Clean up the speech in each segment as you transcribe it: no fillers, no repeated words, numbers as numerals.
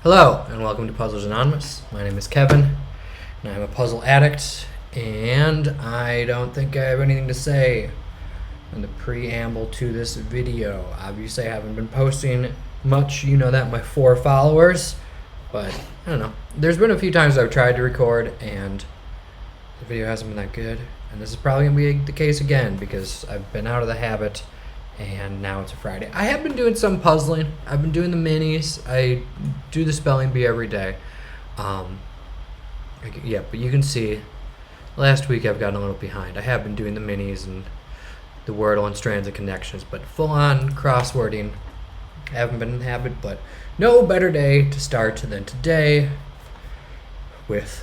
Hello, and welcome to Puzzlers Anonymous. My name is Kevin, and I'm a puzzle addict, and I don't think I have anything to say in the preamble to this video. Obviously, I haven't been posting much, you know that, my 4 followers, but I don't know. There's been a few times I've tried to record, and the video hasn't been that good, and this is probably going to be the case again, because I've been out of the habit, and now it's a Friday. I have been doing some puzzling. I've been doing the minis. I do the spelling bee every day. Yeah, but you can see last week I've gotten a little behind. I have been doing the minis and the Wordle and strands and connections, but full-on crosswording, I haven't been in the habit, but no better day to start than today with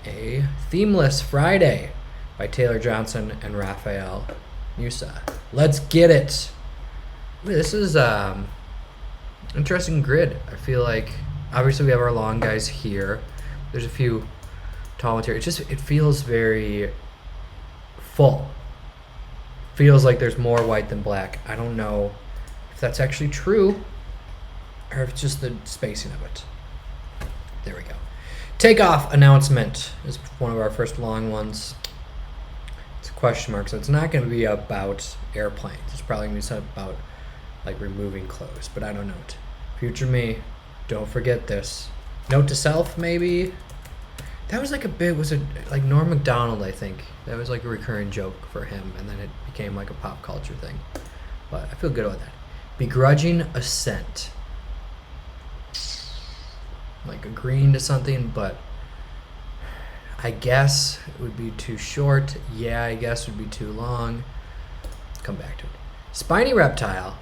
a Themeless Friday by Taylor Johnson and Raphael Musa. Let's get it. This is interesting grid. I feel like obviously we have our long guys here. There's a few tall ones here. It feels very full. Feels like there's more white than black. I don't know if that's actually true or if it's just the spacing of it. There we go. Takeoff announcement is one of our first long ones. Question mark, so it's not going to be about airplanes. It's probably going to be something about like removing clothes, but I don't know it. Future me, don't forget this. Note to self, maybe. That was like like Norm Macdonald, I think. That was like a recurring joke for him, and then it became like a pop culture thing. But I feel good about that. Begrudging assent. Like agreeing to something, but I guess it would be too short. Yeah, I guess it would be too long. Come back to it. Spiny reptile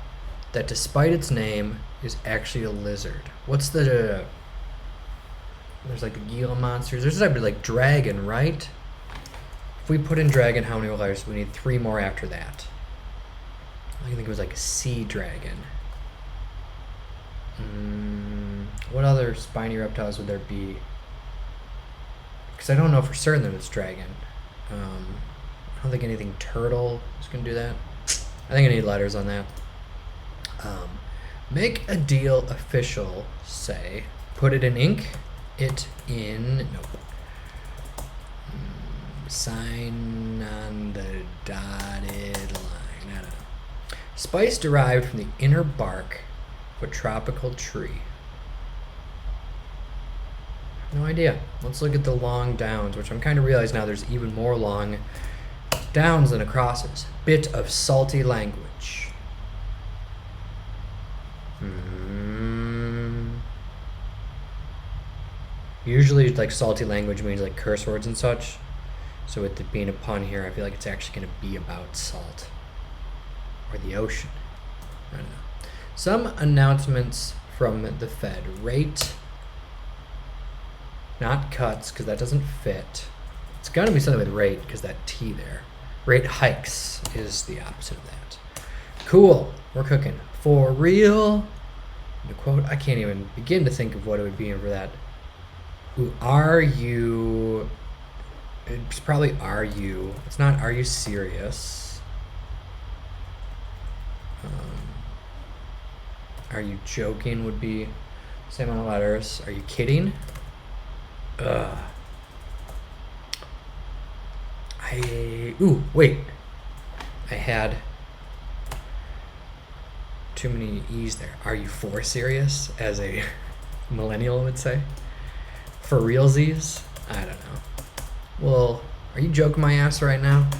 that, despite its name, is actually a lizard. What's the... There's like the Gila monsters. There's a type of like dragon, right? If we put in dragon, how many letters? We need 3 more after that. I think it was like a sea dragon. What other spiny reptiles would there be? Because I don't know for certain that it's dragon. I don't think anything turtle is going to do that. I think I need letters on that. Make a deal official, say. Put it in ink. It in... Nope. Sign on the dotted line. I don't know. Spice derived from the inner bark of a tropical tree. No idea. Let's look at the long downs, which I'm kind of realizing now there's even more long downs than acrosses. Bit of salty language. Usually, like, salty language means like curse words and such. So with it being a pun here, I feel like it's actually going to be about salt or the ocean. I don't know. Some announcements from the Fed. Rate. Not cuts, because that doesn't fit. It's got to be something with rate, because that T there. Rate hikes is the opposite of that. Cool. We're cooking. For real? The quote, I can't even begin to think of what it would be for that. Who are you? It's probably are you. It's not are you serious? Are you joking would be same amount of letters. Are you kidding? Wait. I had too many E's there. Are you for serious? As a millennial would say. For realsies? I don't know. Well, are you joking my ass right now?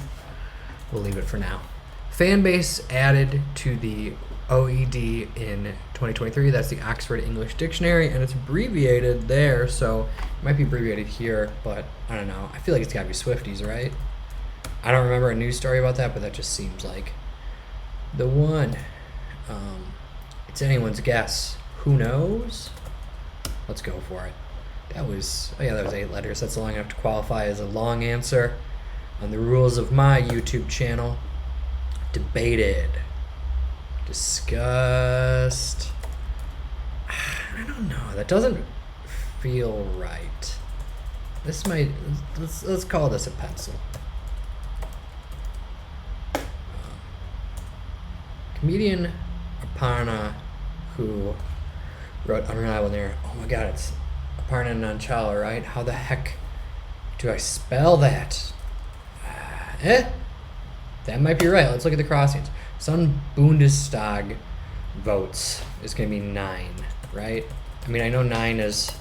We'll leave it for now. Fan base added to the OED in 2023. That's the Oxford English Dictionary, and it's abbreviated there, so it might be abbreviated here, but I don't know. I feel like it's got to be Swifties, right? I don't remember a news story about that, but that just seems like the one. It's anyone's guess. Who knows? Let's go for it. That was 8 letters. That's long enough to qualify as a long answer on the rules of my YouTube channel. Debated. Discussed. I don't know. That doesn't feel right. This might. Let's call this a pencil. Comedian Aparna, who wrote unreliable near. Oh my god, it's aparna nanchala, right? How the heck do I spell that? That might be right. Let's look at the crossings. Some Bundestag votes is going to be 9, right? I mean, I know 9 is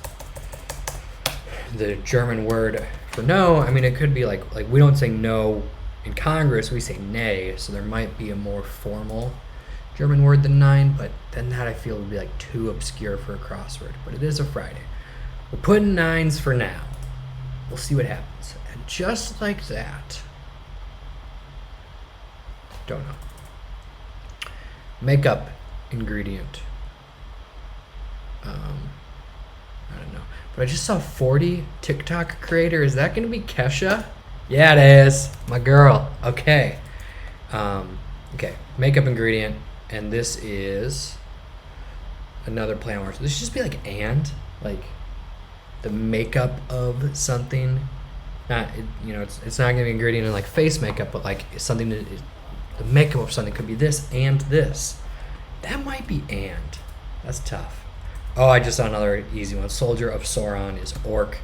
the German word for no. I mean, it could be like we don't say no in Congress, we say nay, so there might be a more formal German word than 9, but then that I feel would be like too obscure for a crossword. But it is a Friday. We're putting 9s for now. We'll see what happens. And just like that, don't know. Makeup ingredient. I don't know. But I just saw 40 TikTok creator. Is that going to be Kesha? Yeah, it is. My girl. Okay. Okay. Makeup ingredient. And this is another play on words. This should just be like and. Like the makeup of something. Not, it's not going to be ingredient in like face makeup, but like something that is, the makeup of something could be this and this. That might be and. That's tough. Oh, I just saw another easy one. Soldier of Sauron is orc.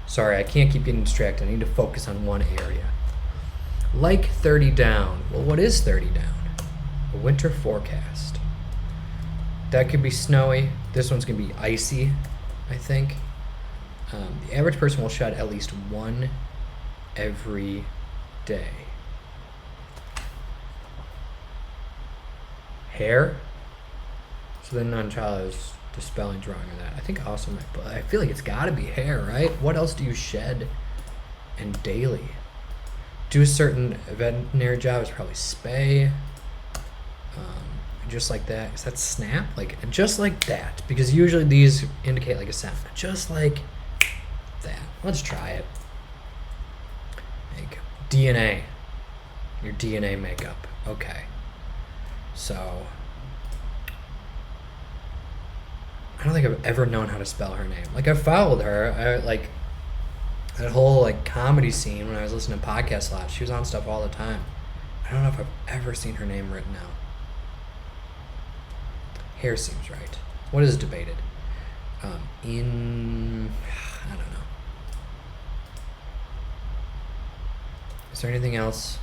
Sorry, I can't keep getting distracted. I need to focus on one area. Like 30 down. Well, what is 30 down? A winter forecast. That could be snowy. This one's going to be icy, I think. The average person will shed at least one every day. Hair? So then Nanchala is the spelling's wrong on that. I think also but I feel like it's gotta be hair, right? What else do you shed and daily? Do a certain veterinary job is probably spay. Just like that. Is that snap? Like just like that. Because usually these indicate like a sound. Just like that. Let's try it. Make DNA. Your DNA makeup. Okay. So I don't think I've ever known how to spell her name. Like I've followed her. I like that whole like comedy scene when I was listening to podcasts a lot. She was on stuff all the time. I don't know if I've ever seen her name written out. Hair seems right. What is debated? I don't know. Is there anything else?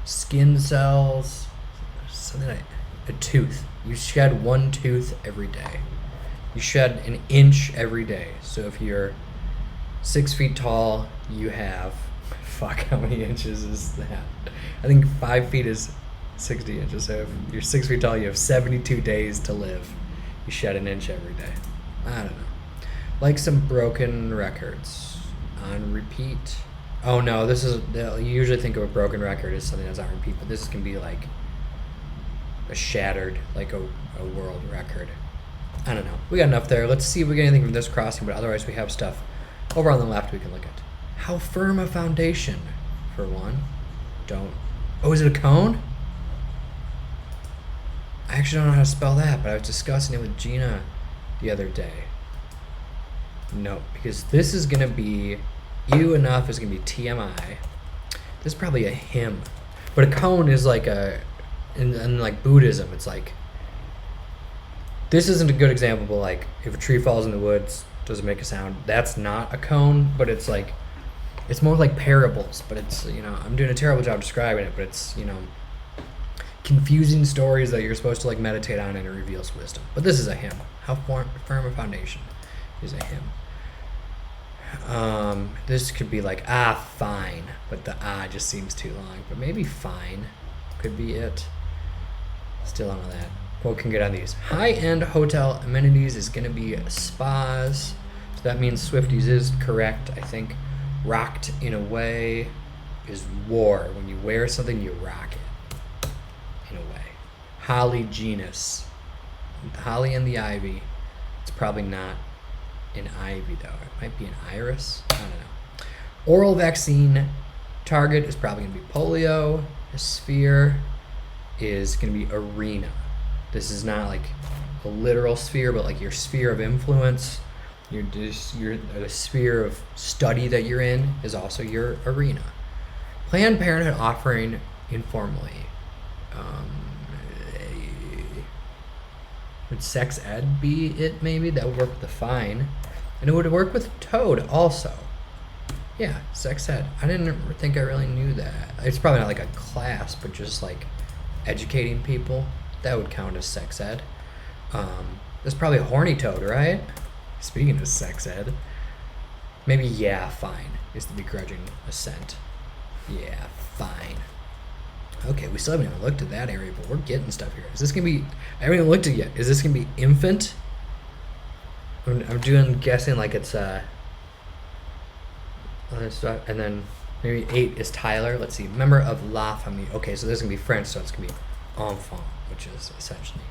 Skin cells. Something like a tooth. You shed one tooth every day. You shed an inch every day. So if you're 6 feet tall, you have how many inches is that? I think 5 feet is 60 inches. So if you're 6 feet tall, you have 72 days to live. You shed an inch every day. I don't know. Like some broken records on repeat. Oh no, this is, you usually think of a broken record as something that's on repeat, but this can be like a shattered, like a world record. I don't know. We got enough there. Let's see if we get anything from this crossing, but otherwise we have stuff over on the left we can look at. How firm a foundation, for one. Oh, is it a cone? I actually don't know how to spell that, but I was discussing it with Gina the other day. No, because this is going to be, you enough is going to be TMI. This is probably a hymn. But a cone is like in like Buddhism, it's like, this isn't a good example, but like if a tree falls in the woods, does it make a sound? That's not a cone, but it's like, it's more like parables, but it's, I'm doing a terrible job describing it, but it's, confusing stories that you're supposed to like meditate on, and it reveals wisdom. But this is a hymn. How firm a foundation is a hymn. This could be like, fine, but the just seems too long, but maybe fine could be it. Still don't know that. What can get on these? High-end hotel amenities is going to be spas. So that means Swifties is correct, I think. Rocked in a way is war. When you wear something, you rock it. In a way. Holly genus. Holly and the ivy. It's probably not an ivy, though. It might be an iris. I don't know. Oral vaccine target is probably going to be polio. A sphere is going to be arena. This is not like a literal sphere, but like your sphere of influence, the sphere of study that you're in is also your arena. Planned Parenthood offering informally. Would sex ed be it, maybe? That would work with the fine. And it would work with toad also. Yeah, sex ed. I didn't think I really knew that. It's probably not like a class, but just like educating people. That would count as sex ed. There's probably a horny toad, right? Speaking of sex ed. Maybe yeah, fine is the begrudging assent. Yeah, fine. Okay, we still haven't even looked at that area, but we're getting stuff here. Is this gonna be? I haven't even looked at it yet. Is this gonna be infant? I'm guessing like it's and then maybe 8 is Tyler. Let's see, member of La Famille. Okay, so this is gonna be French, so it's gonna be enfant, which is essentially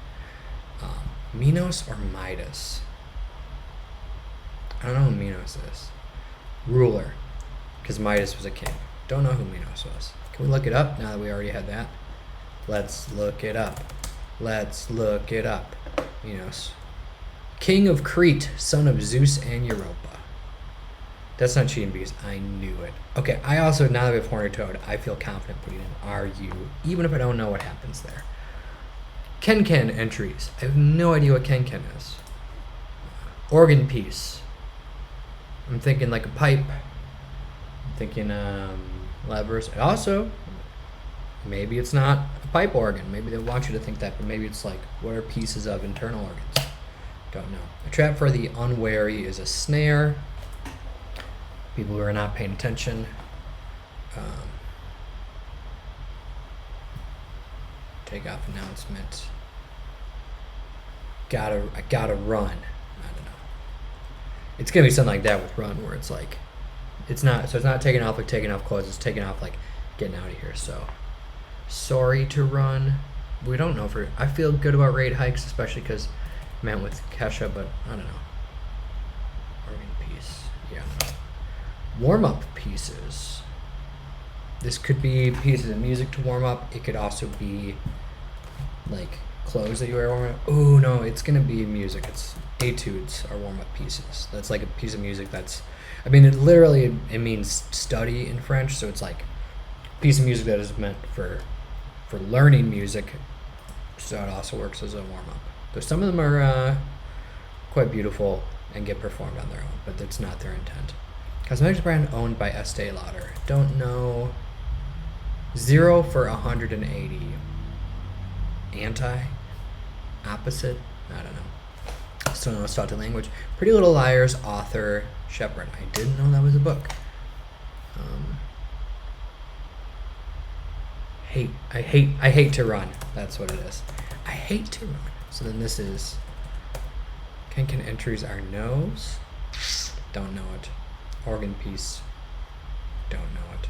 Minos or Midas. I don't know who Minos is. Ruler, because Midas was a king. Don't know who Minos was. Can we look it up now that we already had that? Let's look it up. Let's look it up. Minos. King of Crete, son of Zeus and Europa. That's not cheating because I knew it. Okay, I also, now that we have Horny Toad, I feel confident putting in RU, even if I don't know what happens there. Ken entries. I have no idea what Ken is. Organ piece. I'm thinking like a pipe. I'm thinking levers. Also, maybe it's not a pipe organ. Maybe they want you to think that, but maybe it's like, what are pieces of internal organs? Don't know. A trap for the unwary is a snare. People who are not paying attention. Take off announcement. I gotta run. I don't know. It's gonna be something like that with run, where it's like, it's not taking off like taking off clothes. It's taking off like getting out of here. So, sorry to run. We don't know for. I feel good about raid hikes, especially because meant with Kesha, but I don't know. Organ piece. Yeah. Warm up pieces. This could be pieces of music to warm up. It could also be like clothes that you wear warm up. Oh no, it's gonna be music. It's etudes are warm up pieces. That's like a piece of music that's, I mean, it literally it means study in French, so it's like a piece of music that is meant for learning music. So it also works as a warm up. Though some of them are quite beautiful and get performed on their own, but that's not their intent. Cosmetics brand owned by Estee Lauder. Don't know. 0 for 180. Anti? Opposite? I don't know. Still know Salty Language. Pretty Little Liars, author, Shepherd. I didn't know that was a book. I hate to run. That's what it is. I hate to run. So then this is Can entries are nose. Don't know it. Organ piece. Don't know it.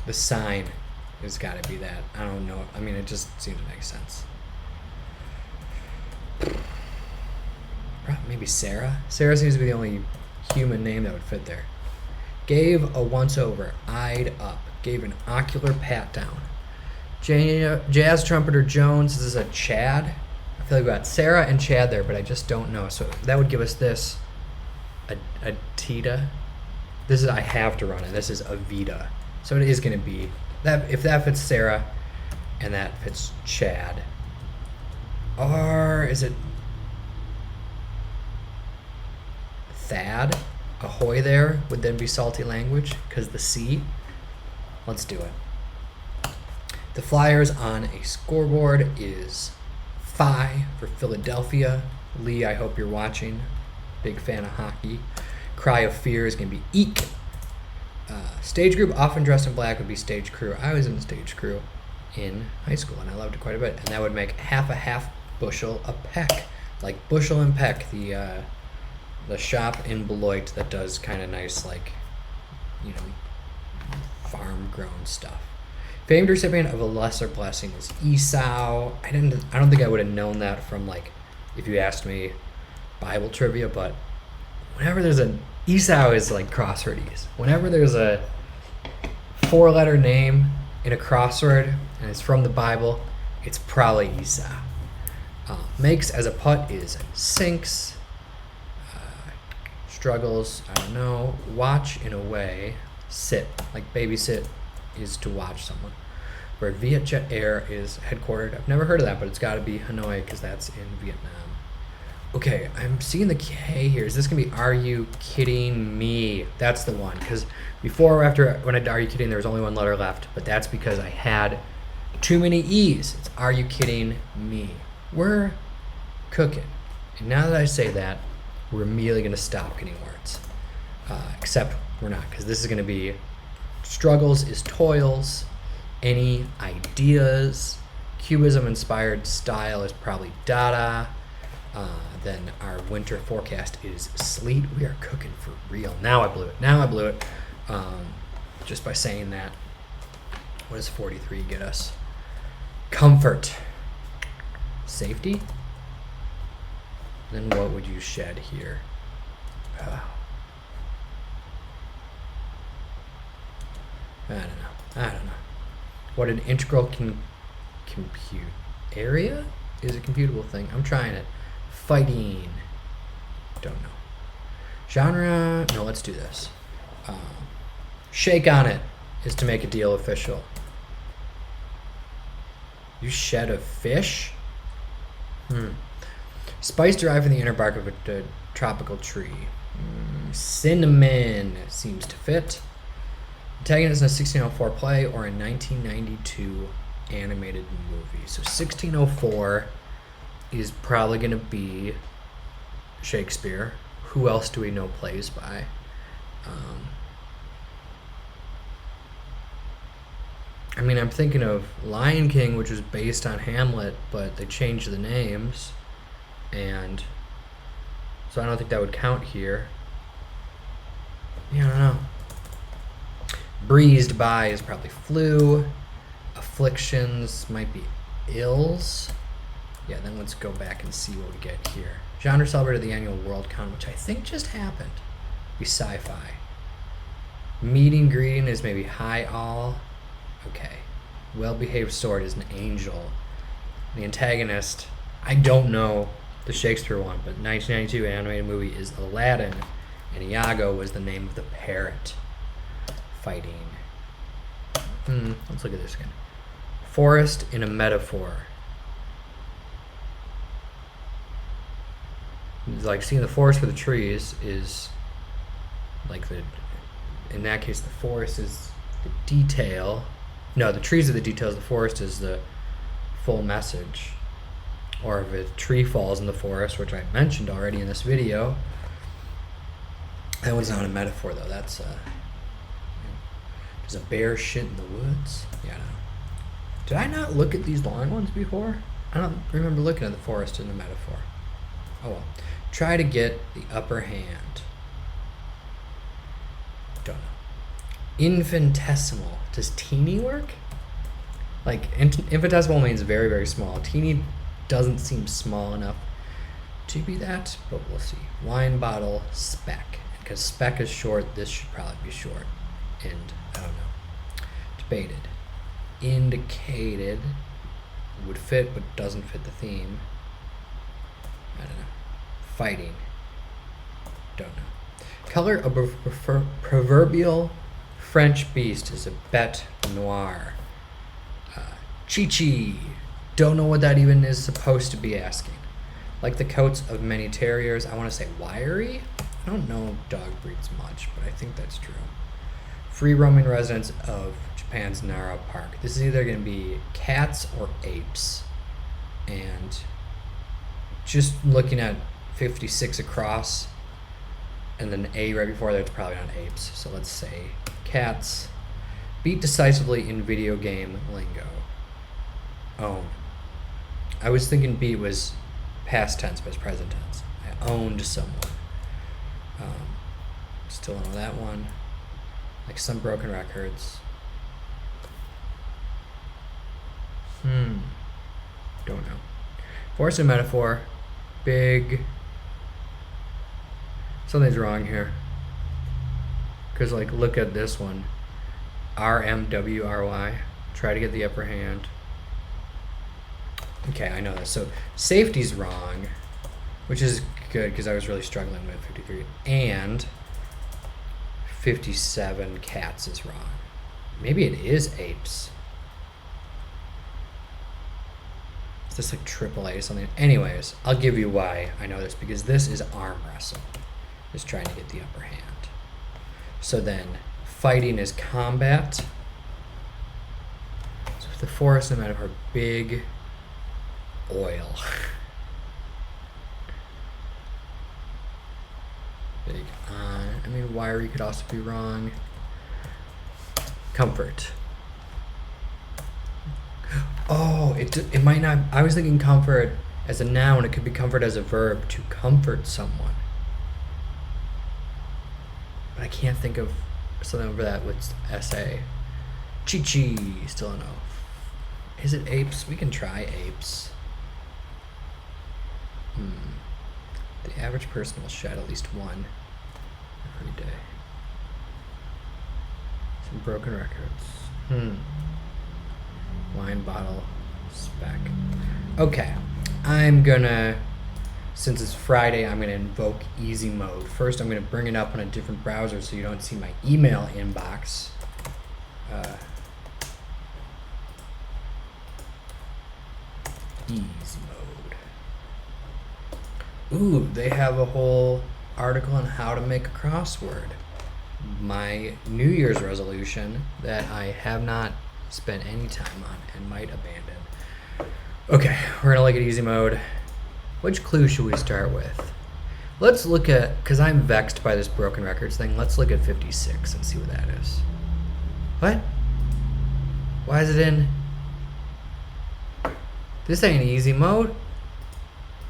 The sign has got to be that. I don't know. I mean, it just seems to make sense. Maybe Sarah. Sarah seems to be the only human name that would fit there. Gave a once over. Eyed up. Gave an ocular pat down. Jazz trumpeter Jones. This is a Chad. I feel like we got Sarah and Chad there, but I just don't know. So that would give us this. A Tita. This is I have to run it. This is Avita. So it is going to be that. If that fits Sarah, and that fits Chad, or is it Thad? Ahoy there would then be Salty Language because the C. Let's do it. The Flyers on a scoreboard is Phi for Philadelphia. Lee, I hope you're watching. Big fan of hockey. Cry of Fear is going to be Eek. Stage group, often dressed in black, would be Stage Crew. I was in the Stage Crew in high school, and I loved it quite a bit. And that would make half bushel a peck. Like Bushel and Peck, the shop in Beloit that does kind of nice, like, you know, farm-grown stuff. Famed recipient of a lesser blessing is Esau. I don't think I would have known that from, like, if you asked me Bible trivia, but whenever there's Esau is like crosswordies. Whenever there's a 4-letter name in a crossword and it's from the Bible, it's probably Esau. Makes as a putt is sinks. Struggles, I don't know. Watch in a way, sit. Like babysit is to watch someone. where Vietjet Air is headquartered. I've never heard of that, but it's got to be Hanoi because that's in Vietnam. Okay, I'm seeing the K here. Is this gonna be Are You Kidding Me? That's the one, because before or after when I did Are You Kidding, there was only one letter left, but that's because I had too many E's. It's Are You Kidding Me? We're cooking. And now that I say that, we're immediately gonna stop getting words. Except we're not, because this is gonna be struggles is toils, any ideas, Cubism inspired style is probably Dada. Then our winter forecast is sleet. We are cooking for real. Now I blew it. Just by saying that. What does 43 get us? Comfort. Safety? Then what would you shed here? I don't know. What an integral compute area is a computable thing. I'm trying it. Fighting. Don't know. Genre. No, let's do this. Shake on it is to make a deal official. You shed a fish? Spice derived from the inner bark of a tropical tree. Cinnamon seems to fit. Antagonist in a 1604 play or a 1992 animated movie. So 1604 is probably going to be Shakespeare. Who else do we know plays by? I mean, I'm thinking of Lion King, which was based on Hamlet, but they changed the names, and so I don't think that would count here. Yeah, I don't know. Breezed by is probably flu. Afflictions might be ills. Yeah, then let's go back and see what we get here. Genre celebrated the annual Worldcon, which I think just happened. Be sci-fi. Meeting greeting is maybe high all. Okay. Well-behaved sword is an angel. The antagonist, I don't know the Shakespeare one, but 1992 animated movie is Aladdin, and Iago was the name of the parrot. Fighting. Let's look at this again. Forest in a metaphor. Like seeing the forest for the trees is like in that case the forest is the detail. No, the trees are the details, the forest is the full message. Or if a tree falls in the forest, which I mentioned already in this video, that was not a metaphor though. That's does a bear shit in the woods? Yeah, I don't know. Did I not look at these long ones before? I don't remember looking at the forest in the metaphor. Oh well. Try to get the upper hand. Don't know. Infinitesimal. Does teeny work? Like, infinitesimal means very, very small. Teeny doesn't seem small enough to be that, but we'll see. Wine bottle, speck. Because speck is short, this should probably be short. And, I don't know. Debated. Indicated would fit, but doesn't fit the theme. I don't know. Fighting. Don't know. Color of a proverbial French beast is a bête noire. Chi-chi. Don't know what that even is supposed to be asking. Like the coats of many terriers. I want to say wiry. I don't know dog breeds much, but I think that's true. Free roaming residents of Japan's Nara Park. This is either going to be cats or apes. And just looking at 56 across and then A right before that, it's probably not apes. So let's say cats. Beat decisively in video game lingo. Own. I was thinking beat was past tense, but it's present tense. I owned someone. Still don't know that one. Like some broken records. Don't know. Force and metaphor. Big. Something's wrong here. Because, like, look at this one. RMWRY. Try to get the upper hand. Okay, I know this. So, safety's wrong, which is good because I was really struggling with 53. And 57 cats is wrong. Maybe it is apes. this like AAA something? Anyways, I'll give you why I know this, because this is arm wrestle. Is trying to get the upper hand. So then fighting is combat. So if the forest and metaphor, big oil. Big on. I mean, wiry could also be wrong. Comfort. Oh, it might not. I was thinking comfort as a noun. It could be comfort as a verb, to comfort someone. But I can't think of something over that with SA. Chi-chi, still no. Is it apes? We can try apes. The average person will shed at least one every day. Some broken records. Wine bottle spec. Okay, I'm gonna, since it's Friday, I'm gonna invoke easy mode. First, I'm gonna bring it up on a different browser so you don't see my email inbox. Easy mode. Ooh, they have a whole article on how to make a crossword. My New Year's resolution that I have not spent any time on and might abandon. Okay, we're gonna look at easy mode. Which clue should we start with? Let's look at, because I'm vexed by this broken records thing, let's look at 56 and see what that is. What? Why is it in? This ain't easy mode.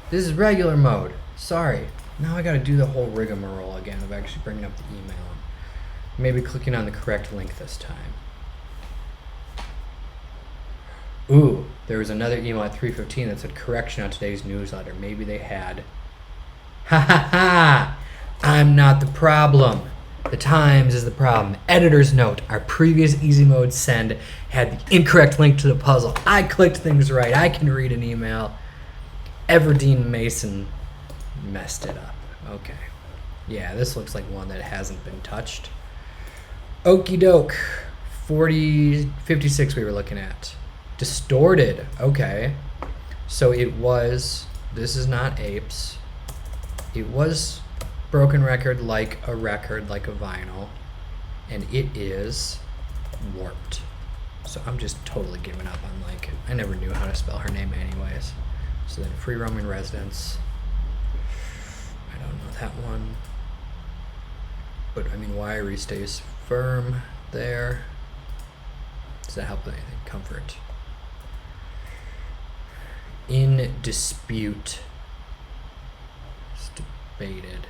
This is regular mode. Sorry. Now I gotta do the whole rigmarole again of actually bringing up the email. Maybe clicking on the correct link this time. Ooh, there was another email at 3:15 that said correction on today's newsletter. Maybe they had. Ha ha ha! I'm not the problem. The Times is the problem. Editor's note. Our previous easy mode send had the incorrect link to the puzzle. I clicked things right. I can read an email. Everdeen Mason messed it up. Okay. Yeah, this looks like one that hasn't been touched. Okie doke. 56 we were looking at. Distorted. Okay. So it was, this is not apes. It was broken record, like a vinyl. And it is warped. So I'm just totally giving up on like, I never knew how to spell her name anyways. So then free roaming residence. I don't know that one. But I mean, wiry stays firm there. Does that help with anything? Comfort. In dispute. It's debated.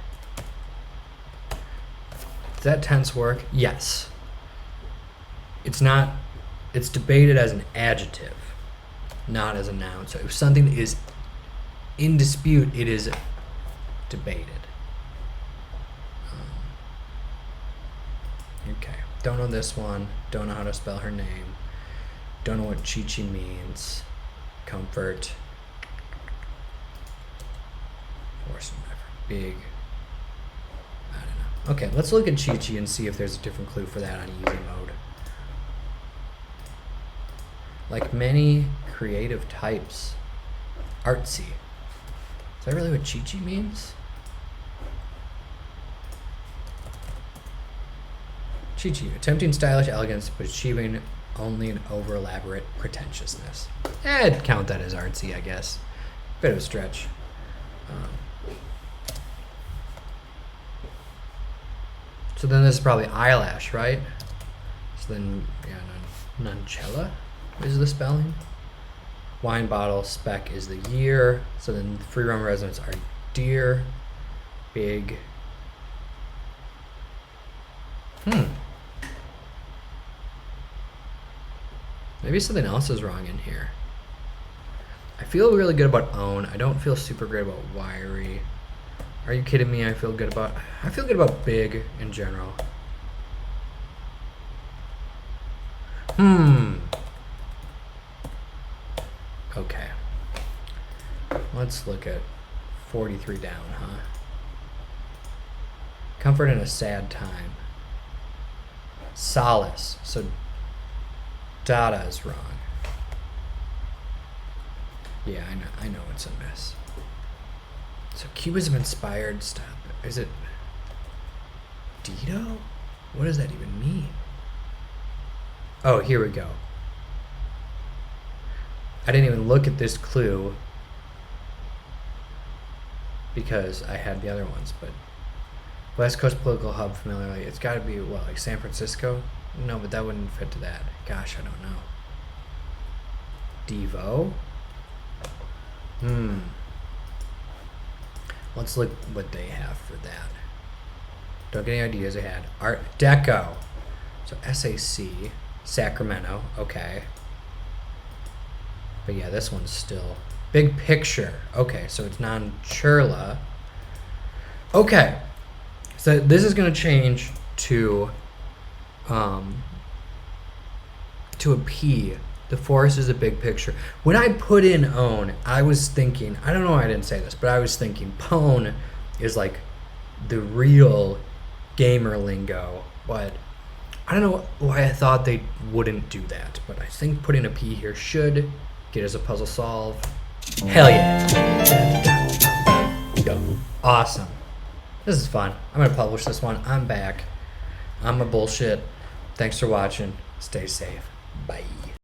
Does that tense work? Yes. It's not, it's debated as an adjective, not as a noun. So if something is in dispute, it is debated. Okay, don't know this one. Don't know how to spell her name. Don't know what Chi-Chi means. Comfort. Force and effort. Big. I don't know. Okay, let's look at Chi-Chi and see if there's a different clue for that on easy mode. Like many creative types. Artsy. Is that really what Chi-Chi means? Chi-Chi, attempting stylish elegance but achieving only an over-elaborate pretentiousness. I'd count that as artsy, I guess. Bit of a stretch. So then this is probably eyelash, right? So then, yeah, Nunchella is the spelling. Wine bottle, spec is the year. So then free roam residents are deer, big. Maybe something else is wrong in here. I feel really good about own. I don't feel super great about wiry. Are you kidding me? I feel good about big in general. Okay. Let's look at 43 down, huh? Comfort in a sad time. Solace. So Dada is wrong. Yeah, I know it's a mess. So Cubism inspired stuff. Is it Dido? What does that even mean? Oh, here we go. I didn't even look at this clue because I had the other ones, but West Coast political hub familiarly. It's got to be, what, like San Francisco? No, but that wouldn't fit to that. Gosh, I don't know. Devo? Let's look what they have for that. Don't get any ideas I had. Art Deco. So SAC, Sacramento, okay. But yeah, this one's still big picture. Okay, so it's non-churla. Okay. So this is gonna change to a P. The forest is a big picture. When I put in own, I was thinking, I don't know why I didn't say this, but I was thinking pwn is like the real gamer lingo, but I don't know why I thought they wouldn't do that, but I think putting a P here should get us a puzzle solve. Hell yeah. Go. Awesome. This is fun. I'm going to publish this one. I'm back. I'm a bullshit. Thanks for watching. Stay safe. Bye.